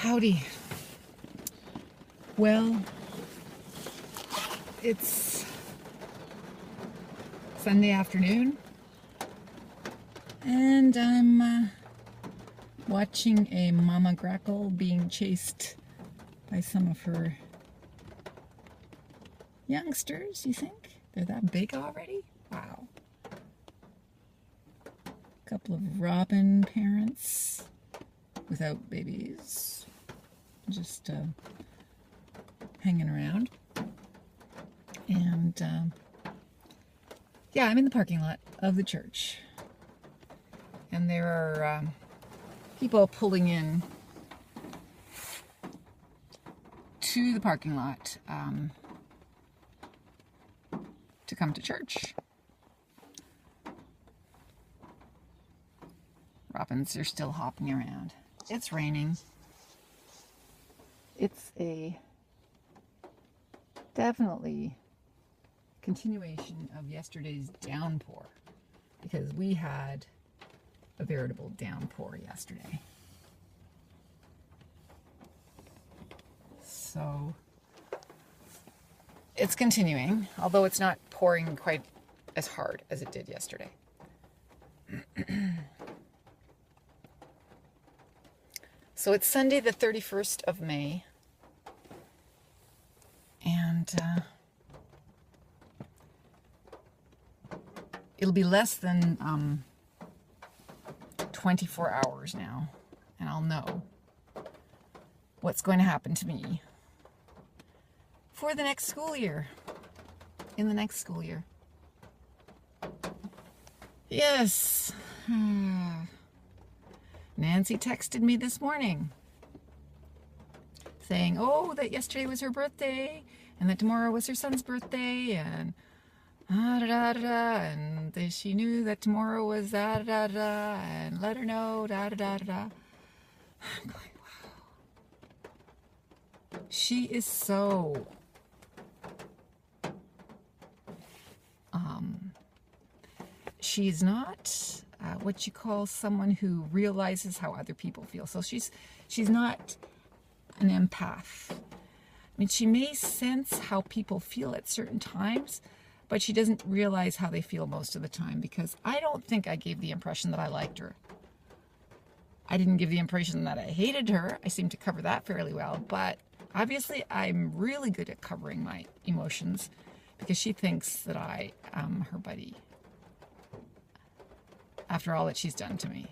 Howdy. Well, it's Sunday afternoon, and I'm watching a mama grackle being chased by some of her youngsters. You think they're that big already? Wow. A couple of robin parents without babies, just hanging around. And yeah, I'm in the parking lot of the church, and there are people pulling in to the parking lot to come to church. Robins are still hopping around. It's raining. It's a definitely continuation of yesterday's downpour, because we had a veritable downpour yesterday. So it's continuing, although it's not pouring quite as hard as it did yesterday. So it's Sunday the 31st of May, and it'll be less than 24 hours now, and I'll know what's going to happen to me for the next school year, in the next school year. Yes. Nancy texted me this morning saying, oh, that yesterday was her birthday and that tomorrow was her son's birthday, and and she knew that tomorrow was and let her know I'm going, wow. She is so she's not what you call someone who realizes how other people feel. So she's not an empath. I mean, she may sense how people feel at certain times, but she doesn't realize how they feel most of the time, because I don't think I gave the impression that I liked her. I didn't give the impression that I hated her. I seem to cover that fairly well, but obviously I'm really good at covering my emotions, because she thinks that I am her buddy after all that she's done to me,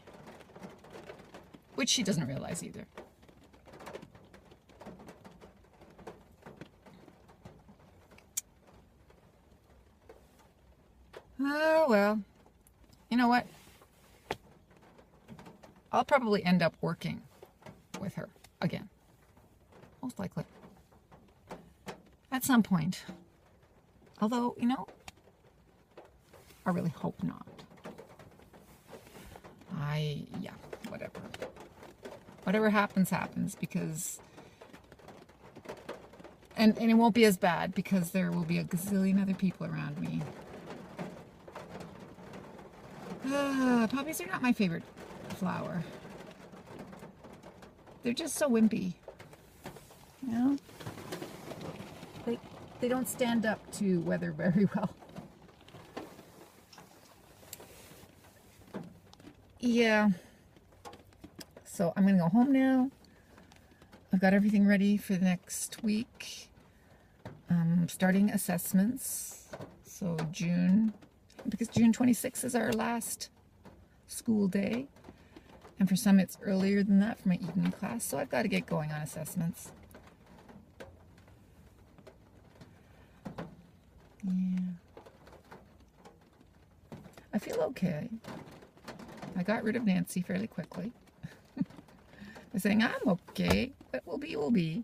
which she doesn't realize either. Oh, well, you know what? I'll probably end up working with her again, most likely, at some point. Although, you know, I really hope not. Yeah, whatever. Whatever happens, happens, because, and it won't be as bad, because there will be a gazillion other people around me. Poppies are not my favorite flower. They're just so wimpy. You know? They don't stand up to weather very well. Yeah. So I'm going to go home now. I've got everything ready for the next week. Starting assessments. So June, because June 26th is our last school day. And for some it's earlier than that for my evening class. So I've got to get going on assessments. Yeah. I feel okay. I got rid of Nancy fairly quickly. By saying, I'm okay, but will be.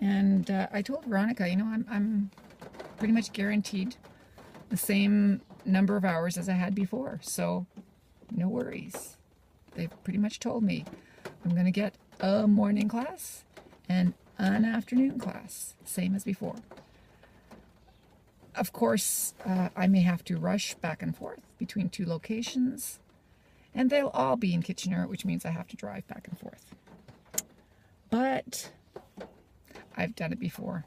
And I told Veronica, you know, I'm pretty much guaranteed the same number of hours as I had before. So no worries. They've pretty much told me I'm going to get a morning class and an afternoon class, same as before. Of course, I may have to rush back and forth between two locations, and they'll all be in Kitchener, which means I have to drive back and forth. But I've done it before.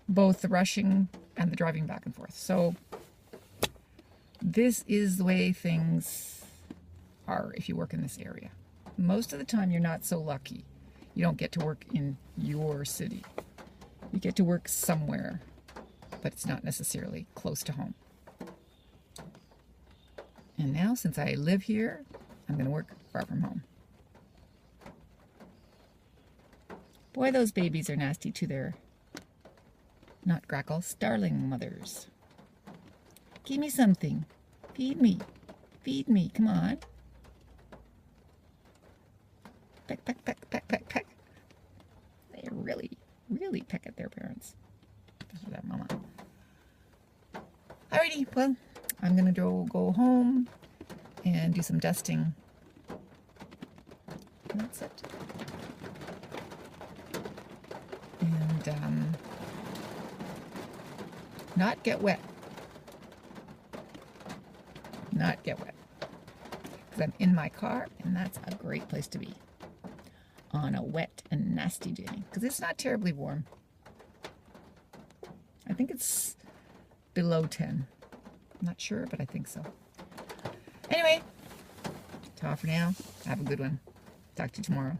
Both the rushing and the driving back and forth. So this is the way things are if you work in this area. Most of the time you're not so lucky. You don't get to work in your city. You get to work somewhere, but it's not necessarily close to home. And now, since I live here, I'm going to work far from home. Boy, those babies are nasty to their, not grackle, starling mothers. Give me something. Feed me. Feed me. Come on. Peck, peck, peck, peck, peck, peck. They really, really peck at their parents. Their mama. Alrighty, well, I'm going to go home and do some dusting. And that's it. And not get wet. Not get wet. Because I'm in my car, and that's a great place to be on a wet and nasty day. Because it's not terribly warm. I think it's below 10. I'm not sure, but I think so. Anyway, ta for now. Have a good one. Talk to you tomorrow.